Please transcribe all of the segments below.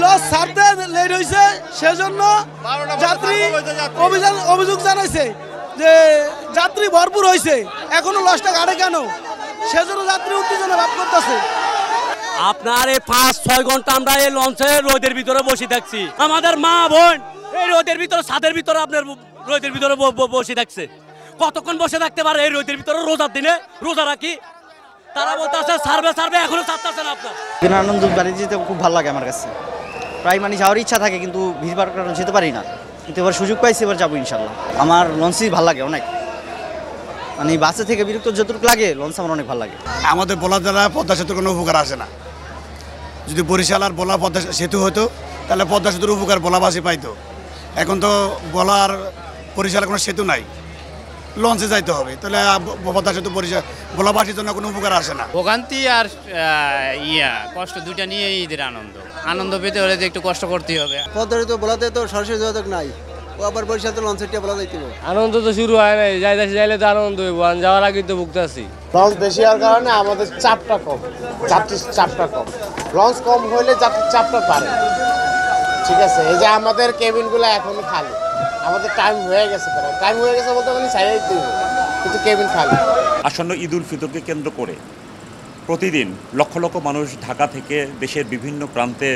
Launch ছাড়তে late হয়েছে, সেজন্য যাত্রী অভিযোগ জানাইছে যে যাত্রী ভরপুর হয়েছে, এখনো লঞ্চটা ঘাটে কেন, সেজন্য যাত্রী উত্তেজনা ভাব করতেছে। আপনার এই 5-6 ঘন্টা আমরা এই লঞ্চে রোদের ভিতরে বসে থাকছি, আমাদের মা বোন এই রোদের ভিতরে ছাদের ভিতরে আপনার রোদের ভিতরে বসে থাকছে। কতক্ষণ বসে থাকতে পারে এই রোদের ভিতরে? রোজার দিনে রোজা রাখি, তারা বলতেছে সার্ভে এখনো ছাড়তেছে না। আপনার আনন্দ বাড়ি যেতে খুব ভালো লাগে আমার কাছে, প্রায় মানে যাওয়ার ইচ্ছা থাকে কিন্তু ভিড় কারণে যেতে পারি না, কিন্তু এবার সুযোগ পাইছি, এবার যাবো ইনশাল্লাহ। আমার লঞ্চই ভালো লাগে অনেক, মানে বাসে থেকে বিরক্ত যতটুকু লাগে লঞ্চ আমার অনেক ভালো লাগে। আমাদের বলা দ্বারা পদ্মা সেতুর কোনো উপকার আসে না। যদি বরিশাল আর বলা পদ্মা সেতু হতো তাহলে পদ্মা সেতুর উপকার বলাবাসী পাইতো। এখন তো বলার বরিশালে কোনো সেতু নাই, লঞ্চে যাইতে হবে, তাহলে পদ্মা সেতু বলাবাসীর জন্য কোনো উপকার আসে না। ভোগান্তি আর কষ্ট দুইটা নিয়ে ঈদের আনন্দ পেতে হলে একটু কষ্ট করতেই হবে। পদ্মা সেতু বলাতে তো সরাসরি যোগাযোগ নাই, ও আবার বরিশাল তো লঞ্চেরটা বলা যাইতে হবে। আনন্দ তো শুরু হয় নাই, যাইলে তো আনন্দ হইব, যাওয়ার আগে তো ভুগতে আছি। লঞ্চ বেশি হওয়ার কারণে আমাদের চাপটা কম, যাত্রীর চাপটা কম। লঞ্চ কম হইলে যাত্রীর চাপটা বাড়ে, ঠিক আছে। এই যে আমাদের কেবিনগুলো এখন খালি, আমাদের টাইম হয়ে গেছে, বলতে মানে সাইড দিব, কিন্তু কেবিন খালি। আসন্ন ঈদ উল ফিতরকে কেন্দ্র করে প্রতিদিন লক্ষ লক্ষ মানুষ ঢাকা থেকে দেশের বিভিন্ন প্রান্তে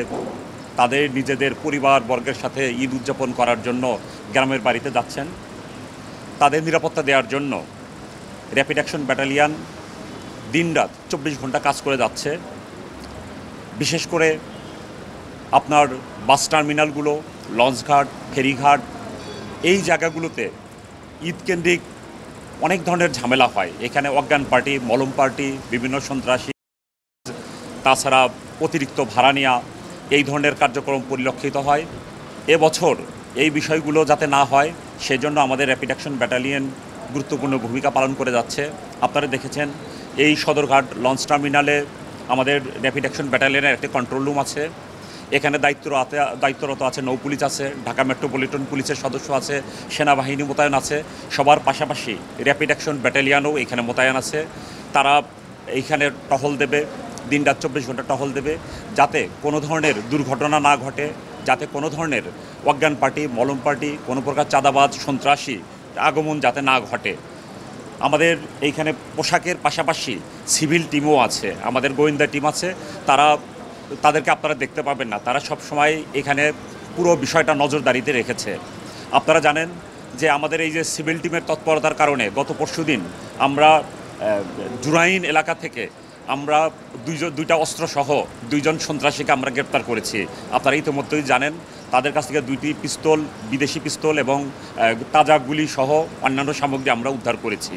তাদের নিজেদের পরিবারবর্গের সাথে ঈদ উদযাপন করার জন্য গ্রামের বাড়িতে যাচ্ছেন। তাদের নিরাপত্তা দেওয়ার জন্য র্যাপিড অ্যাকশন ব্যাটালিয়ন দিনরাত 24 ঘন্টা কাজ করে যাচ্ছে। বিশেষ করে আপনার বাস টার্মিনালগুলো, লঞ্চঘাট, ফেরিঘাট, এই জায়গাগুলোতে ঈদকেন্দ্রিক অনেক ধরনের ঝামেলা হয়। এখানে অজ্ঞান পার্টি, মলম পার্টি, বিভিন্ন সন্ত্রাসী, তাছাড়া অতিরিক্ত ভাড়া নেওয়া, এই ধরনের কার্যক্রম পরিলক্ষিত হয়। এবছর এই বিষয়গুলো যাতে না হয় সেজন্য আমাদের র্যাপিড অ্যাকশন ব্যাটালিয়ন গুরুত্বপূর্ণ ভূমিকা পালন করে যাচ্ছে। আপনারা দেখেছেন এই সদরঘাট লঞ্চ টার্মিনালে আমাদের র্যাপিড অ্যাকশন ব্যাটালিয়নের একটি কন্ট্রোল রুম আছে। এখানে দায়িত্বরত আছে নৌপুলিশ আছে, ঢাকা মেট্রোপলিটন পুলিশের সদস্য আছে, সেনাবাহিনী মোতায়েন আছে। সবার পাশাপাশি র্যাপিড অ্যাকশন ব্যাটালিয়নও এখানে মোতায়েন আছে। তারা এইখানে টহল দেবে, দিনরাত 24 ঘন্টা টহল দেবে, যাতে কোনো ধরনের দুর্ঘটনা না ঘটে, যাতে কোনো ধরনের অজ্ঞান পার্টি, মলম পার্টি, কোনো প্রকার চাঁদাবাজ, সন্ত্রাসী আগমন যাতে না ঘটে। আমাদের এইখানে পোশাকের পাশাপাশি সিভিল টিমও আছে, আমাদের গোয়েন্দা টিম আছে। তাদেরকে আপনারা দেখতে পাবেন না, তারা সব সময় এখানে পুরো বিষয়টা নজরদারিতে রেখেছে। আপনারা জানেন যে আমাদের এই যে সিভিল টিমের তৎপরতার কারণে গত পরশুদিন আমরা জুরাইন এলাকা থেকে আমরা দুইটা অস্ত্রসহ 2 জন সন্ত্রাসীকে আমরা গ্রেপ্তার করেছি। আপনারা ইতিমধ্যেই জানেন তাদের কাছ থেকে 2টি পিস্তল, বিদেশি পিস্তল এবং তাজা গুলি সহ অন্যান্য সামগ্রী আমরা উদ্ধার করেছি।